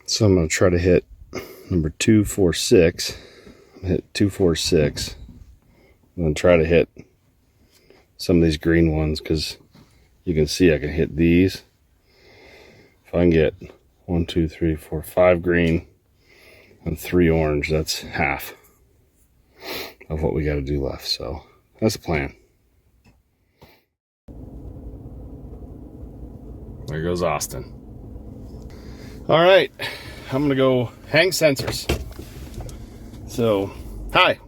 So I'm going to try to hit number 246. Hit 246. I'm going to try to hit some of these green ones because you can see I can hit these. If I can get 1, 2, 3, 4, 5 green and 3 orange, that's half of what we got to do left. So that's the plan. There goes Austin. All right, I'm gonna go hang sensors. So, hi,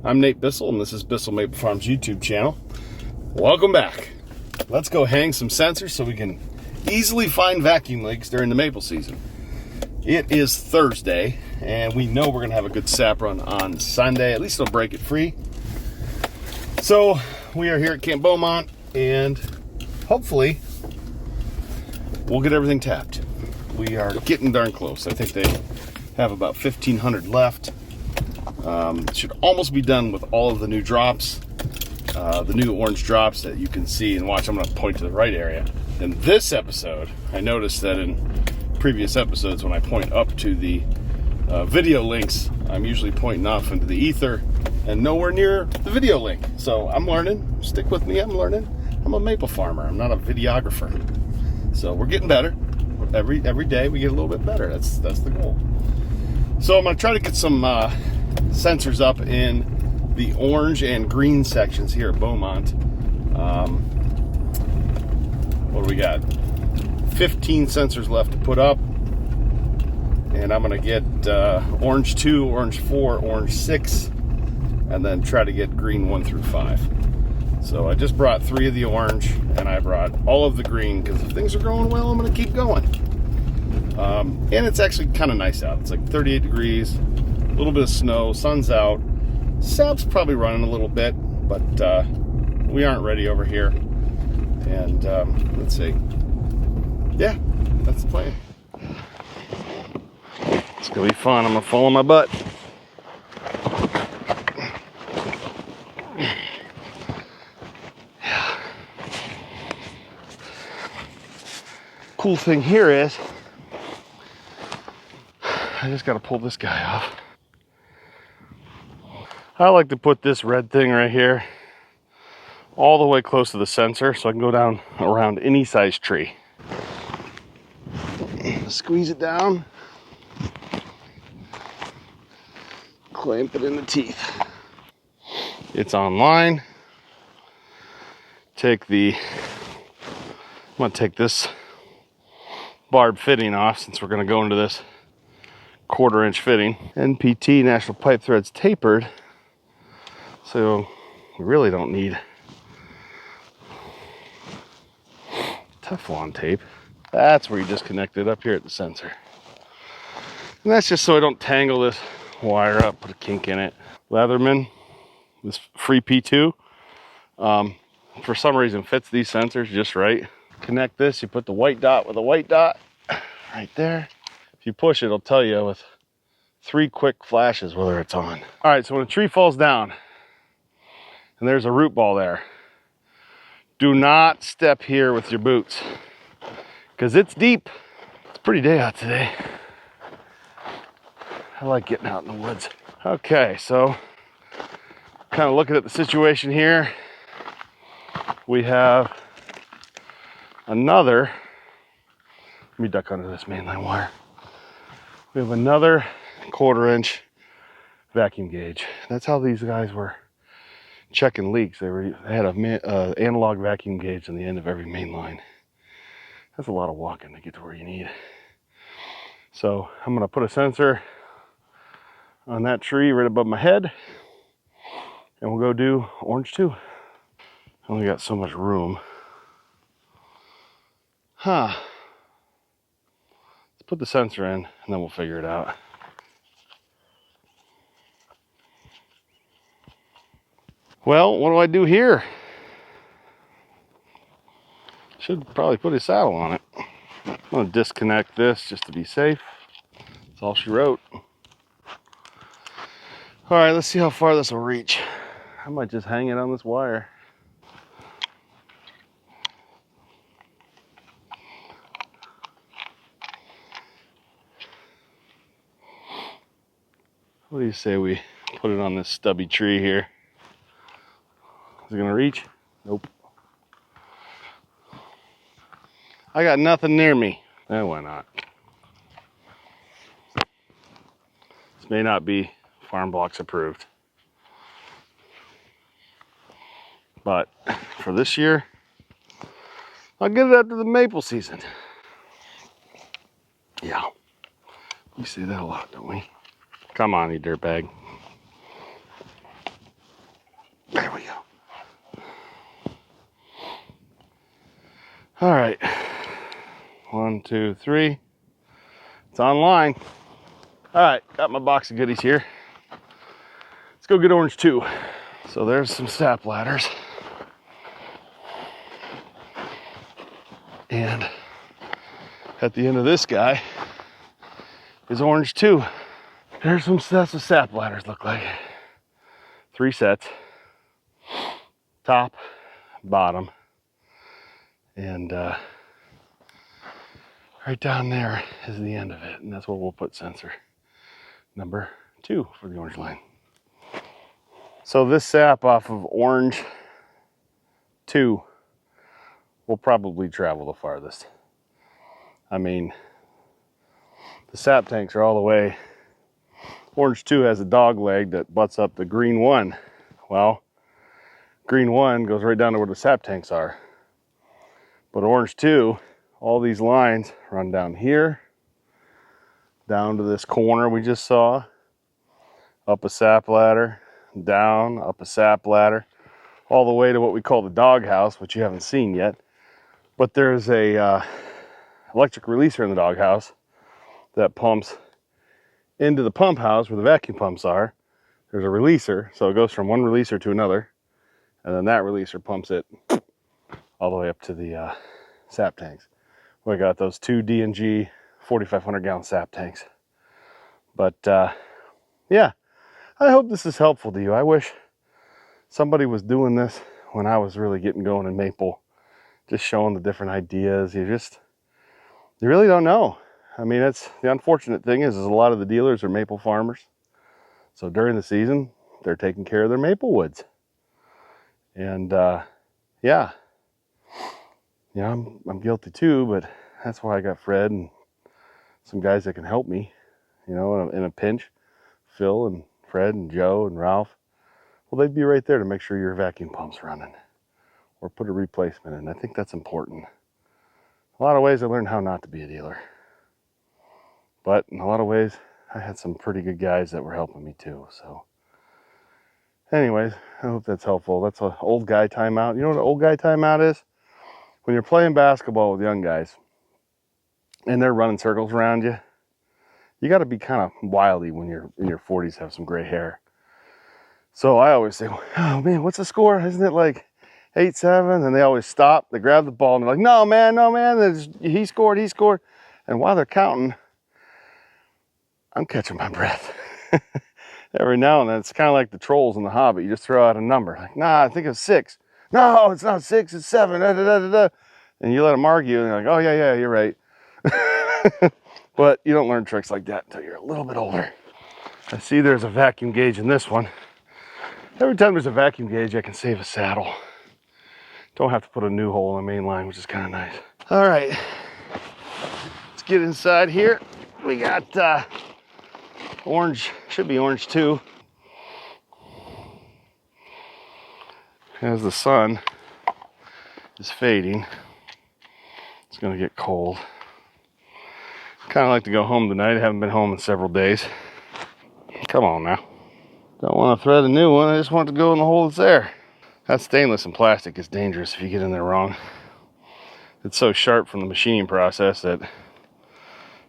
I'm Nate Bissell, and this is Bissell Maple Farms YouTube channel. Welcome back. Let's go hang some sensors so we can easily find vacuum leaks during the maple season. It is Thursday, and we know we're gonna have a good sap run on Sunday. At least it'll break it free. So we are here at Camp Beaumont, and hopefully we'll get everything tapped. We are getting darn close. I think they have about 1,500 left. Should almost be done with all of the new drops, the new orange drops that you can see. And watch, I'm going to point to the right area. In this episode, I noticed that in previous episodes, when I point up to the video links, I'm usually pointing off into the ether and nowhere near the video link. So I'm learning. Stick with me. I'm learning. I'm a maple farmer. I'm not a videographer. So we're getting better. Every day we get a little bit better. That's the goal. So I'm going to try to get some sensors up in the orange and green sections here at Beaumont. What do we got? 15 sensors left to put up. And I'm going to get orange 2, orange 4, orange 6, and then try to get green 1 through 5. So I just brought 3 of the orange, and I brought all of the green, because if things are going well, I'm going to keep going. And it's actually kind of nice out. It's like 38 degrees, a little bit of snow, sun's out. Sap's probably running a little bit, but we aren't ready over here. And let's see. Yeah, that's the plan. It's going to be fun. I'm going to fall on my butt. Cool thing here is I just got to pull this guy off. I like to put this red thing right here all the way close to the sensor so I can go down around any size tree. Squeeze it down, clamp it in the teeth. It's online. I'm gonna take this barb fitting off since we're going to go into this 1/4 inch fitting. NPT, National Pipe Threads tapered, so we really don't need Teflon tape. That's where you disconnect it, up here at the sensor. And that's just so I don't tangle this wire up, put a kink in it. Leatherman, this free P2, for some reason fits these sensors just right. Connect this, you put the white dot with a white dot right there. If you push it, it'll tell you with 3 quick flashes whether it's on. All right, so when a tree falls down and there's a root ball there, do not step here with your boots because it's deep. It's a pretty day out today. I like getting out in the woods. Okay, so kind of looking at the situation here. We have another, let me duck under this mainline wire. We have another 1/4 inch vacuum gauge. That's how these guys were checking leaks. They had a analog vacuum gauge on the end of every main line. That's a lot of walking to get to where you need. So I'm gonna put a sensor on that tree right above my head, and we'll go do orange 2. I only got so much room. Let's put the sensor in and then we'll figure it out. Well, what do I do here? Should probably put a saddle on it. I'm gonna disconnect this just to be safe. That's all she wrote. All right, let's see how far this will reach. I might just hang it on this wire. What do you say we put it on this stubby tree here? Is it gonna reach? Nope. I got nothing near me. Why not? This may not be Farm Blocks approved. But for this year, I'll get it after the maple season. Yeah. We say that a lot, don't we? Come on, you dirtbag. There we go. All right. 1, 2, 3. It's online. All right, got my box of goodies here. Let's go get orange 2. So there's some sap ladders. And at the end of this guy is orange 2. There's some sets of sap ladders, look like. 3 sets. Top, bottom. And right down there is the end of it. And that's where we'll put sensor number 2 for the orange line. So this sap off of orange 2 will probably travel the farthest. I mean, the sap tanks are all the way. Orange 2 has a dog leg that butts up the green 1. Well, green 1 goes right down to where the sap tanks are. But orange 2, all these lines run down here, down to this corner we just saw, up a sap ladder, down, up a sap ladder, all the way to what we call the doghouse, which you haven't seen yet. But there's a electric releaser in the doghouse that pumps into the pump house where the vacuum pumps are. There's a releaser, so it goes from one releaser to another, and then that releaser pumps it all the way up to the sap tanks. We got those 2 D&G 4,500 gallon sap tanks. But yeah, I hope this is helpful to you. I wish somebody was doing this when I was really getting going in maple, just showing the different ideas. You really don't know. I mean, that's the unfortunate thing is a lot of the dealers are maple farmers. So during the season, they're taking care of their maple woods. And yeah, I'm guilty too, but that's why I got Fred and some guys that can help me, in a pinch. Phil and Fred and Joe and Ralph. Well, they'd be right there to make sure your vacuum pump's running or put a replacement in. I think that's important. A lot of ways I learned how not to be a dealer. But in a lot of ways, I had some pretty good guys that were helping me too. So anyways, I hope that's helpful. That's an old guy timeout. You know what an old guy timeout is? When you're playing basketball with young guys and they're running circles around you, you got to be kind of wily when you're in your 40s, have some gray hair. So I always say, oh man, what's the score? Isn't it like 8-7? And they always stop. They grab the ball and they're like, no man. He scored. And while they're counting, I'm catching my breath. Every now and then, it's kind of like the trolls in The Hobbit. You just throw out a number. Like, nah, I think it's 6. No, it's not 6, it's 7. Da, da, da, da, da. And you let them argue, and they're like, oh, yeah, you're right. But you don't learn tricks like that until you're a little bit older. I see there's a vacuum gauge in this one. Every time there's a vacuum gauge, I can save a saddle. Don't have to put a new hole in the main line, which is kind of nice. All right, let's get inside here. We got orange, should be orange 2. As the sun is fading, it's gonna get cold. Kind of like to go home tonight. I haven't been home in several days. Come on now. Don't want to thread a new one. I just want it to go in the hole that's there. That stainless and plastic is dangerous if you get in there wrong. It's so sharp from the machining process that,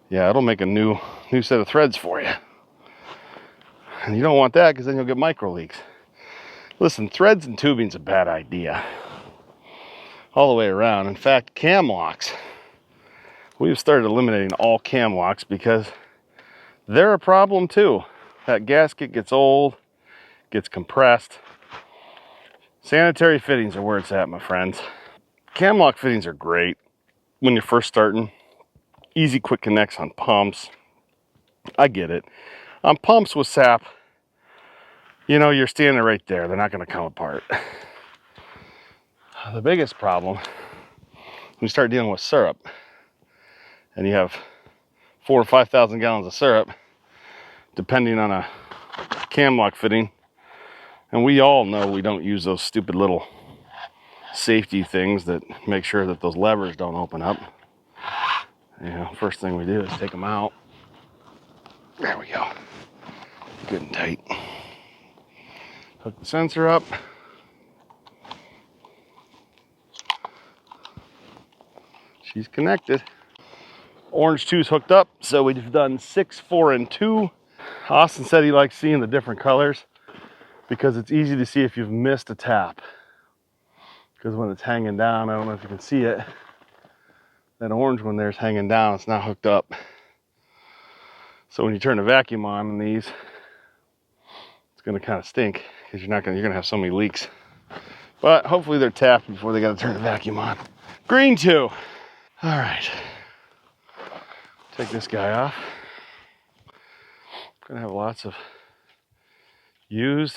yeah, it'll make a new set of threads for you. And you don't want that because then you'll get micro leaks. Listen, threads and tubing's a bad idea. All the way around. In fact, cam locks. We've started eliminating all cam locks because they're a problem too. That gasket gets old, gets compressed. Sanitary fittings are where it's at, my friends. Cam lock fittings are great when you're first starting. Easy, quick connects on pumps. I get it. On pumps with sap, you know, you're standing right there. They're not going to come apart. The biggest problem, when you start dealing with syrup, and you have 4,000 or 5,000 gallons of syrup, depending on a cam lock fitting, and we all know we don't use those stupid little safety things that make sure that those levers don't open up. You know, first thing we do is take them out. There we go. Good and tight. Hook the sensor up. She's connected. Orange 2's hooked up, so we've done 6, 4, and 2. Austin said he likes seeing the different colors because it's easy to see if you've missed a tap. Because when it's hanging down, I don't know if you can see it, that orange one there's hanging down, it's not hooked up. So when you turn the vacuum on in these, it's gonna kind of stink because you're gonna have so many leaks. But hopefully they're tapped before they gotta turn the vacuum on. Green 2. All right, take this guy off. Gonna have lots of used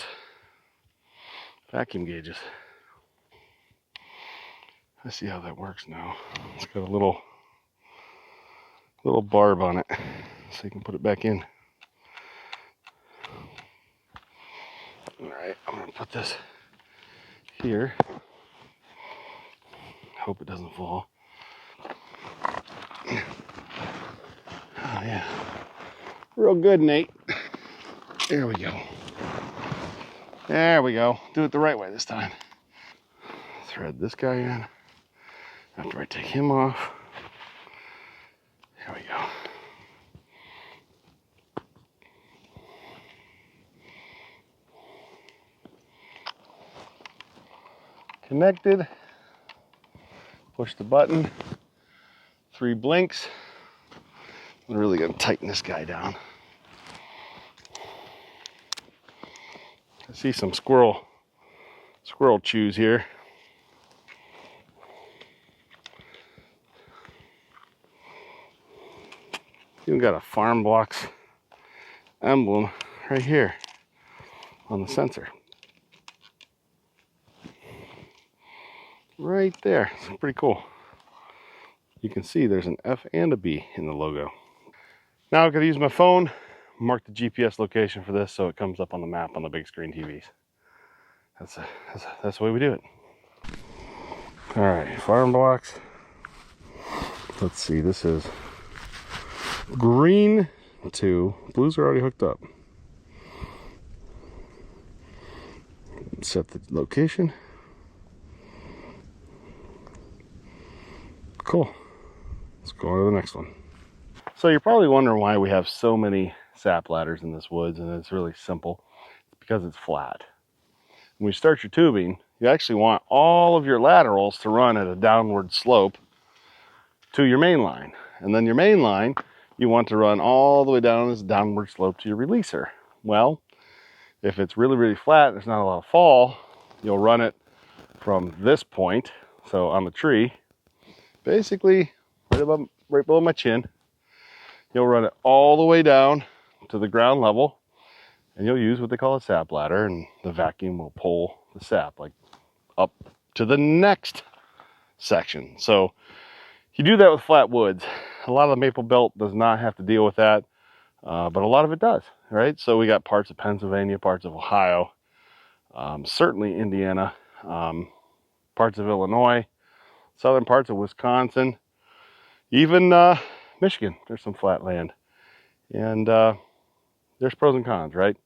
vacuum gauges. Let's see how that works now. It's got a little barb on it, so you can put it back in. All right, I'm gonna put this here. Hope it doesn't fall. Oh yeah, real good, Nate. There we go. There we go. Do it the right way this time. Thread this guy in. After I take him off. There we go. Connected. Push the button. 3 blinks. I'm really gonna tighten this guy down. I see some squirrel chews here. Even got a Farm Blocks emblem right here on the sensor. Right there. It's pretty cool. You can see there's an F and a B in the logo. Now I'm going to use my phone, mark the GPS location for this so it comes up on the map on the big screen TVs. That's the way we do it. All right, Farm Blocks. Let's see, this is green 2. Blues are already hooked up. Set the location. Cool. Let's go on to the next one. So you're probably wondering why we have so many sap ladders in this woods, and it's really simple. It's because it's flat. When you start your tubing, you actually want all of your laterals to run at a downward slope to your main line. And then your main line, you want to run all the way down this downward slope to your releaser. Well, if it's really, really flat, there's not a lot of fall, you'll run it from this point, so on the tree, basically right below my chin. You'll run it all the way down to the ground level, and you'll use what they call a sap ladder, and the vacuum will pull the sap like up to the next section. So you do that with flat woods. A lot of the maple belt does not have to deal with that, but a lot of it does, right? So we got parts of Pennsylvania, parts of Ohio, certainly Indiana, parts of Illinois, southern parts of Wisconsin, even Michigan. There's some flat land, and there's pros and cons, right?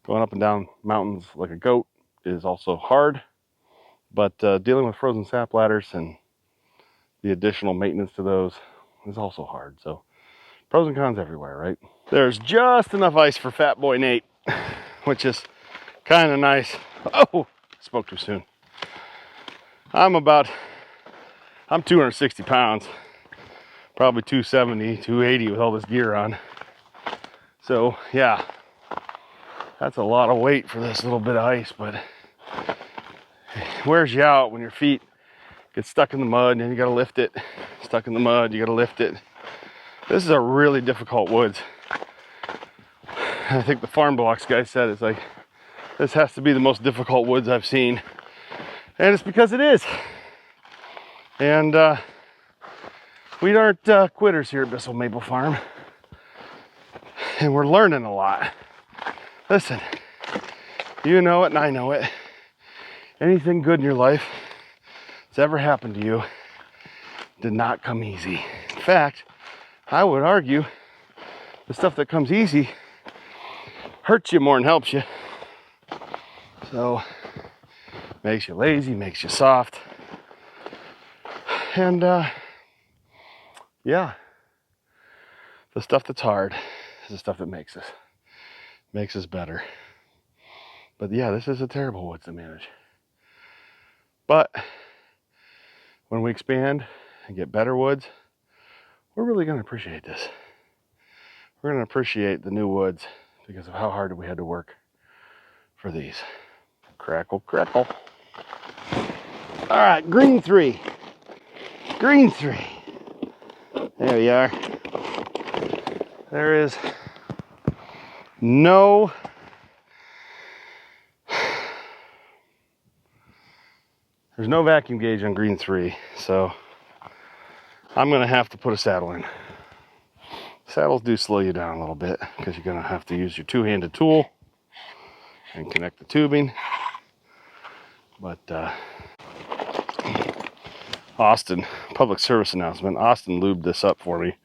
Going up and down mountains like a goat is also hard, but dealing with frozen sap ladders and the additional maintenance to those is also hard. So pros and cons everywhere, right? There's just enough ice for Fat Boy Nate, which is kind of nice. Oh, spoke too soon. I'm 260 pounds, probably 270, 280 with all this gear on. So yeah, that's a lot of weight for this little bit of ice, but it wears you out when your feet get stuck in the mud and you gotta lift it. Stuck in the mud, you gotta lift it. This is a really difficult woods. I think the Farm Blocks guy said, it's like, this has to be the most difficult woods I've seen. And it's because it is. And we aren't quitters here at Bissell Maple Farm. And we're learning a lot. Listen, you know it and I know it. Anything good in your life that's ever happened to you did not come easy. In fact, I would argue the stuff that comes easy hurts you more than helps you. So, makes you lazy, makes you soft. And yeah, the stuff that's hard is the stuff that makes us better. But yeah, this is a terrible woods to manage. But when we expand and get better woods, we're really going to appreciate this. We're going to appreciate the new woods because of how hard we had to work for these. Crackle, crackle. All right, green 3. Green 3. There we are. There is no there's no vacuum gauge on green 3, so I'm gonna have to put a saddle in. Saddles do slow you down a little bit because you're gonna have to use your two-handed tool and connect the tubing. But Austin, public service announcement, Austin lubed this up for me.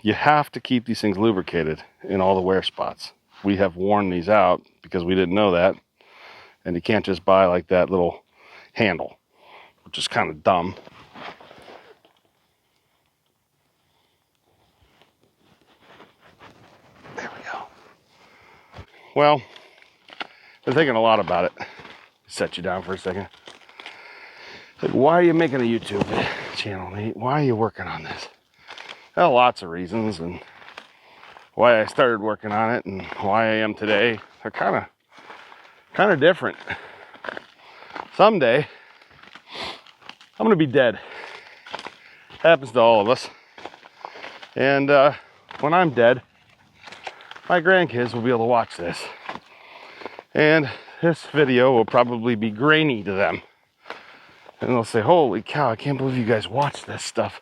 You have to keep these things lubricated in all the wear spots. We have worn these out because we didn't know that. And you can't just buy like that little handle, which is kind of dumb. There we go. Well, I've been thinking a lot about it. Set you down for a second. Like, why are you making a YouTube channel, Nate? Why are you working on this? Well, lots of reasons, and why I started working on it and why I am today are kind of different. Someday, I'm gonna be dead. Happens to all of us. And when I'm dead, my grandkids will be able to watch this. And this video will probably be grainy to them. And they'll say, holy cow, I can't believe you guys watch this stuff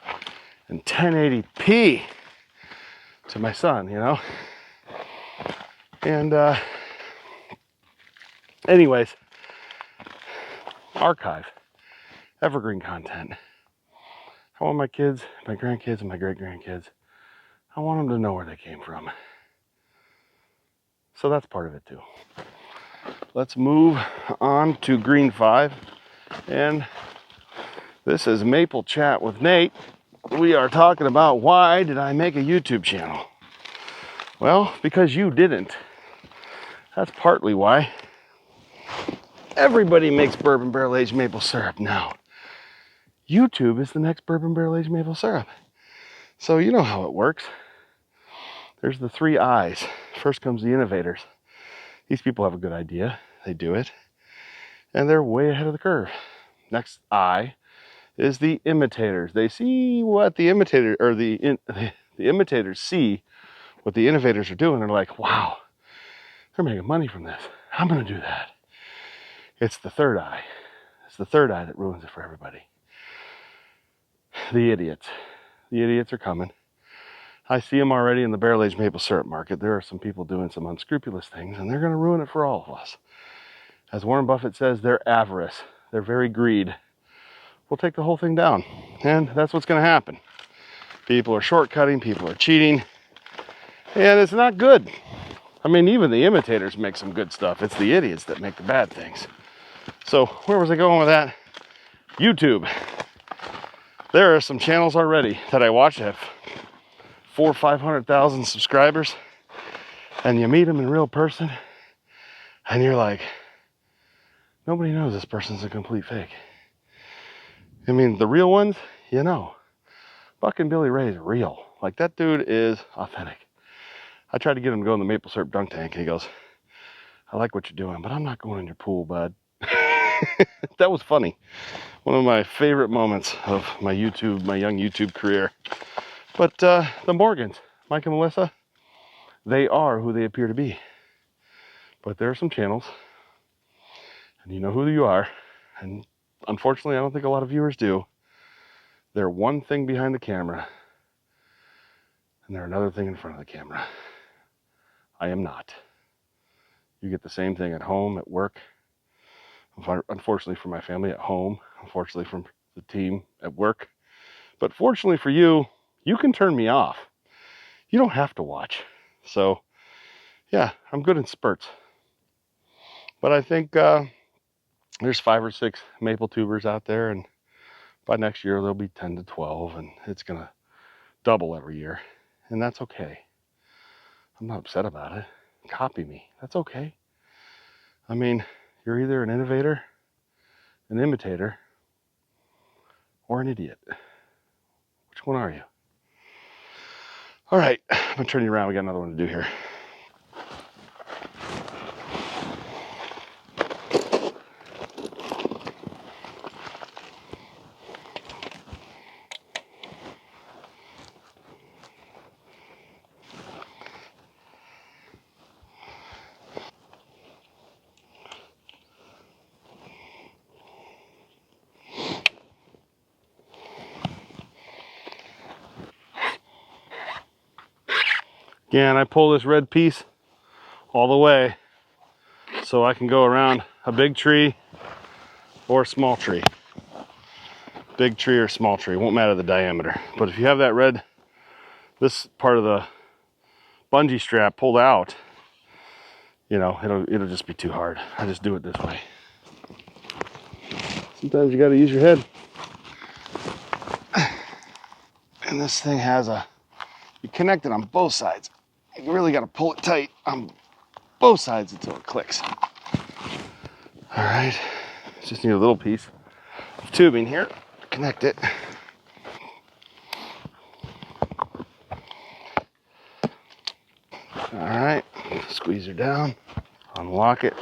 in 1080p to my son, you know? And anyways, archive, evergreen content. I want my kids, my grandkids, and my great-grandkids, I want them to know where they came from. So that's part of it too. Let's move on to green 5. And this is Maple Chat with Nate. We are talking about why did I make a YouTube channel? Well, because you didn't. That's partly why. Everybody makes bourbon barrel aged maple syrup now. YouTube is the next bourbon barrel aged maple syrup. So you know how it works. There's the 3 I's. First comes the innovators. These people have a good idea. They do it. And they're way ahead of the curve. Next I is the imitators. They see what the imitators see what the innovators are doing. They're like, wow, they're making money from this. I'm going to do that. It's the 3rd eye. It's the 3rd eye that ruins it for everybody. The idiots. The idiots are coming. I see them already in the barrel-aged maple syrup market. There are some people doing some unscrupulous things, and they're going to ruin it for all of us. As Warren Buffett says, they're avarice. They're very greed. We'll take the whole thing down. And that's what's going to happen. People are shortcutting. People are cheating. And it's not good. I mean, even the imitators make some good stuff. It's the idiots that make the bad things. So where was I going with that? YouTube. There are some channels already that I watch that have 400,000 or 500,000 subscribers. And you meet them in real person. And you're like, nobody knows this person's a complete fake. I mean, the real ones, you know. Buck and Billy Ray is real. Like, that dude is authentic. I tried to get him to go in the maple syrup dunk tank, and he goes, I like what you're doing, but I'm not going in your pool, bud. That was funny. One of my favorite moments of my young YouTube career. But the Morgans, Mike and Melissa, they are who they appear to be. But there are some channels, and you know who you are, and unfortunately I don't think a lot of viewers do. They're one thing behind the camera, and they're another thing in front of the camera. I am not. You get the same thing at home, at work. Unfortunately for my family, at home. Unfortunately for the team at work. But fortunately for you, you can turn me off. You don't have to watch. So, yeah, I'm good in spurts. But I think there's 5 or 6 maple tubers out there, and by next year there'll be 10 to 12, and it's going to double every year. And that's okay. I'm not upset about it. Copy me. That's okay. I mean, you're either an innovator, an imitator, or an idiot. Which one are you? All right, I'm gonna turn you around. We got another one to do here. Again, I pull this red piece all the way so I can go around a big tree or a small tree. Big tree or small tree, won't matter the diameter. But if you have that red, this part of the bungee strap pulled out, you know, it'll just be too hard. I just do it this way. Sometimes you gotta use your head. And this thing has you connect it on both sides. You really gotta pull it tight on both sides until it clicks. All right, just need a little piece of tubing here to connect it. All right, squeeze her down, unlock it.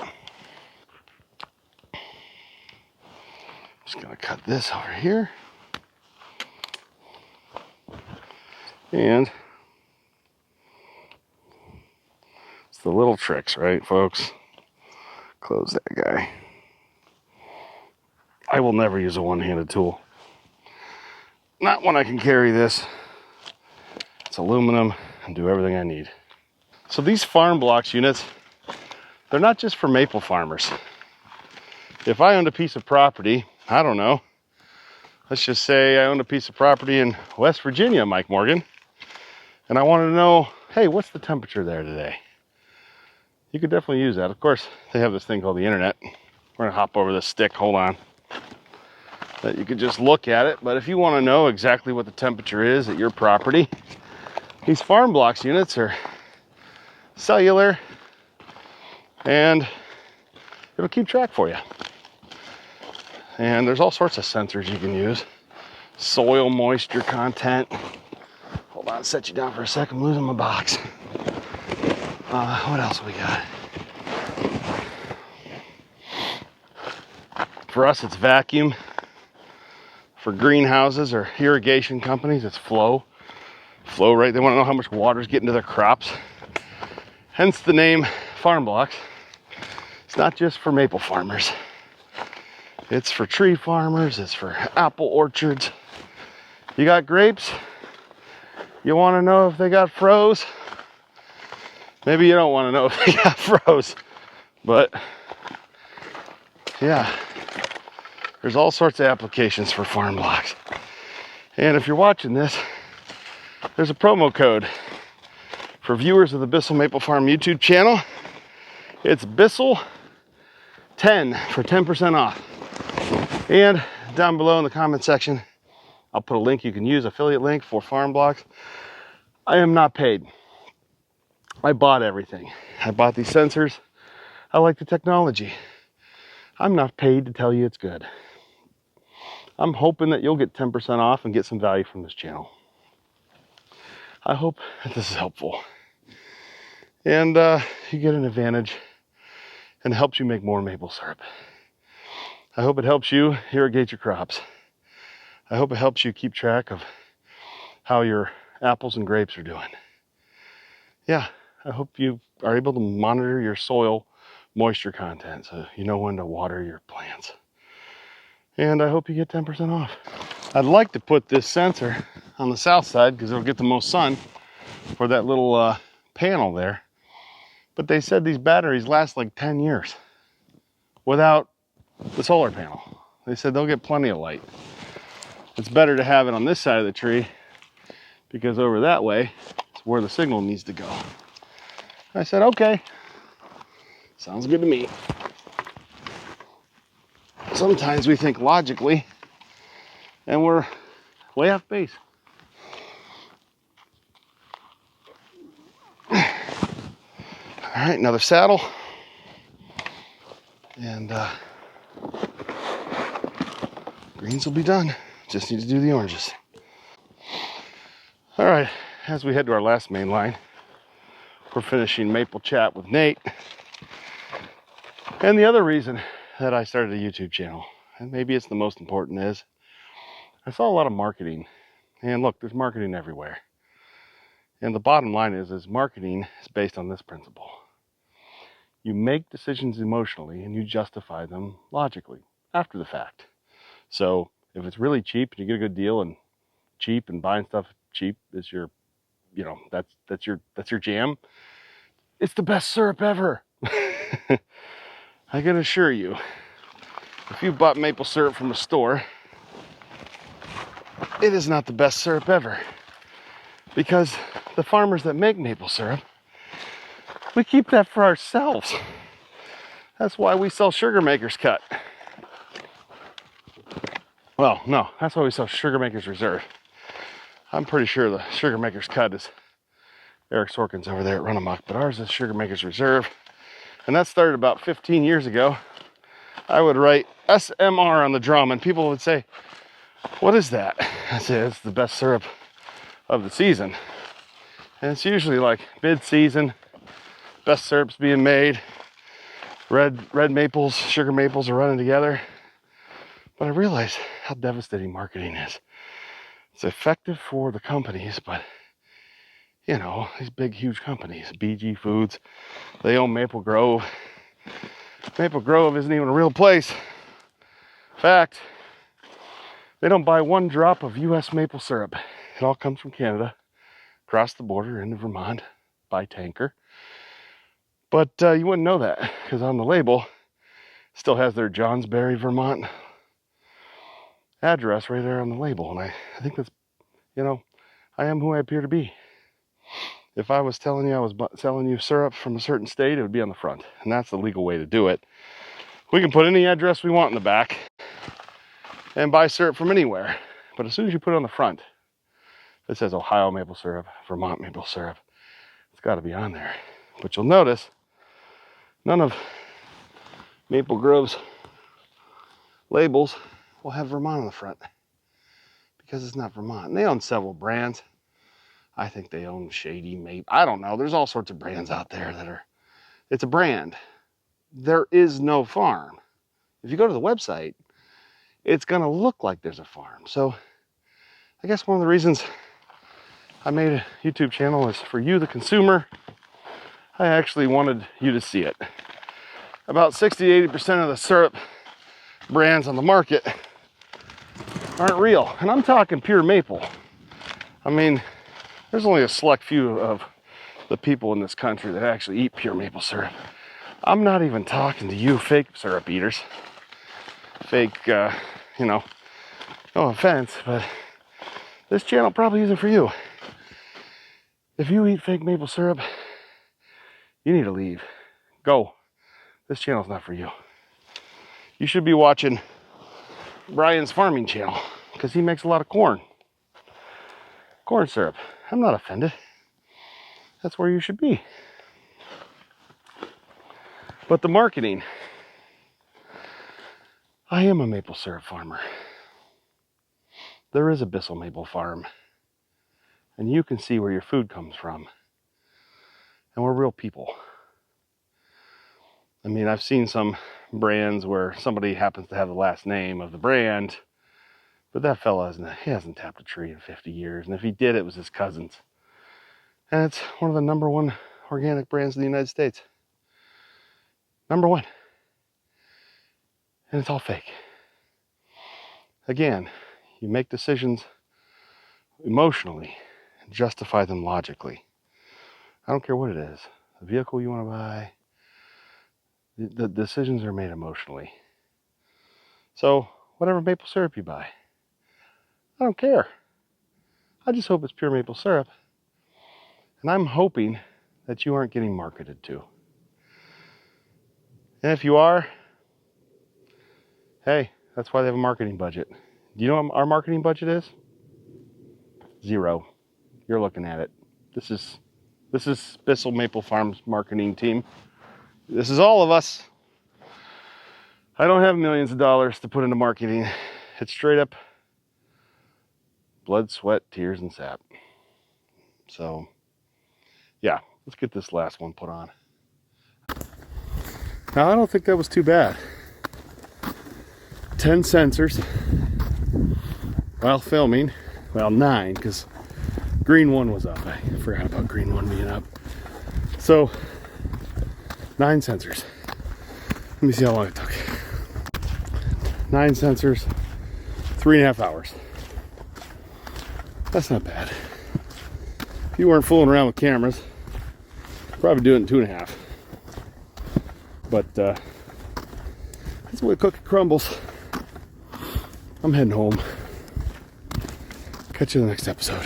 Just gonna cut this over here. And it's the little tricks, right, folks? Close that guy. I will never use a one-handed tool. Not when I can carry this. It's aluminum and do everything I need. So these farm blocks units, they're not just for maple farmers. If I owned a piece of property, I don't know, let's just say I owned a piece of property in West Virginia, Mike Morgan, and I wanted to know, hey, what's the temperature there today? You could definitely use that. Of course, they have this thing called the internet. We're gonna hop over this stick, hold on. That you could just look at it, but if you wanna know exactly what the temperature is at your property, these farm blocks units are cellular and it'll keep track for you. And there's all sorts of sensors you can use. Soil moisture content. Hold on, set you down for a second. I'm losing my box. What else we got? For us, it's vacuum. For greenhouses or irrigation companies, it's flow. Flow rate. They want to know how much water is getting to their crops. Hence the name farm blocks. It's not just for maple farmers. It's for tree farmers. It's for apple orchards. You got grapes? You want to know if they got froze? Maybe you don't want to know if they got froze. But yeah, there's all sorts of applications for farm blocks. And if you're watching this, there's a promo code for viewers of the Bissell Maple Farm YouTube channel. It's Bissell 10 for 10% off. And down below in the comment section, I'll put a link you can use, affiliate link for farm blocks. I am not paid. I bought everything. I bought these sensors. I like the technology. I'm not paid to tell you it's good. I'm hoping that you'll get 10% off and get some value from this channel. I hope that this is helpful. And you get an advantage and it helps you make more maple syrup. I hope it helps you irrigate your crops. I hope it helps you keep track of how your apples and grapes are doing. Yeah, I hope you are able to monitor your soil moisture content so you know when to water your plants. And I hope you get 10% off. I'd like to put this sensor on the south side because it'll get the most sun for that little panel there. But they said these batteries last like 10 years without the solar panel. They said they'll get plenty of light. It's better to have it on this side of the tree because over that way is where the signal needs to go. I said, okay, sounds good to me. Sometimes we think logically and we're way off base. All right, another saddle. And greens will be done. Just need to do the oranges. All right, as we head to our last main line, we're finishing Maple Chat with Nate. And the other reason that I started a YouTube channel, and maybe it's the most important, is I saw a lot of marketing. And look, there's marketing everywhere. And the bottom line is marketing is based on this principle. You make decisions emotionally and you justify them logically after the fact. So if it's really cheap and you get a good deal, and cheap and buying stuff cheap is your, that's your jam, it's the best syrup ever. I can assure you, if you bought maple syrup from a store, it is not the best syrup ever. Because the farmers that make maple syrup, we keep that for ourselves. That's why we sell Sugar Maker's Cut. Well, no, that's why we sell Sugar Maker's Reserve. I'm pretty sure the Sugar Maker's Cut is Eric Sorkin's over there at Run Amok, but ours is Sugar Maker's Reserve. And that started about 15 years ago. I would write SMR on the drum and people would say, what is that? I said, it's the best syrup of the season. And it's usually like mid-season, best syrup's being made. Red maples, sugar maples are running together. But I realized how devastating marketing is. It's effective for the companies, but these big, huge companies, BG Foods, they own Maple Grove. Maple Grove isn't even a real place. In fact, they don't buy one drop of US maple syrup. It all comes from Canada, across the border into Vermont by tanker. But you wouldn't know that because on the label, it still has their Johnsbury, Vermont address right there on the label. And I think that's, I am who I appear to be. If I was telling you I was selling you syrup from a certain state, it would be on the front. And that's the legal way to do it. We can put any address we want in the back and buy syrup from anywhere. But as soon as you put it on the front, it says Ohio maple syrup, Vermont maple syrup. It's got to be on there. But you'll notice none of Maple Grove's labels will have Vermont on the front because it's not Vermont. And they own several brands. I think they own Shady Maple. I don't know. There's all sorts of brands out there that are, it's a brand. There is no farm. If you go to the website, it's going to look like there's a farm. So I guess one of the reasons I made a YouTube channel is for you, the consumer. I actually wanted you to see it. About 60 to 80% of the syrup brands on the market aren't real. And I'm talking pure maple. I mean, there's only a select few of the people in this country that actually eat pure maple syrup. I'm not even talking to you fake syrup eaters. Fake, no offense, but this channel probably isn't for you. If you eat fake maple syrup, you need to leave. Go. This channel's not for you. You should be watching Brian's farming channel because he makes a lot of corn syrup. I'm not offended. That's where you should be. But the marketing, I am a maple syrup farmer. There is a Bissell maple farm, and you can see where your food comes from. And we're real people. I mean, I've seen some brands where somebody happens to have the last name of the brand, but that fella hasn't tapped a tree in 50 years. And if he did, it was his cousin's. And it's one of the number one organic brands in the United States. Number one. And it's all fake. Again, you make decisions emotionally and justify them logically. I don't care what it is. The vehicle you want to buy, the decisions are made emotionally. So, whatever maple syrup you buy, I don't care. I just hope it's pure maple syrup. And I'm hoping that you aren't getting marketed to. And if you are, hey, that's why they have a marketing budget. Do you know what our marketing budget is? 0. You're looking at it. This is Bissell Maple Farms marketing team. This is all of us. I don't have millions of dollars to put into marketing. It's straight up blood, sweat, tears, and sap. So, yeah, let's get this last one put on. Now, I don't think that was too bad. 10 sensors while filming. Well, 9, because green one was up. I forgot about green one being up. So, 9 sensors. Let me see how long it took. 9 sensors, 3.5 hours. That's not bad. If you weren't fooling around with cameras, probably do it in 2.5. But that's the way the cookie crumbles. I'm heading home. Catch you in the next episode.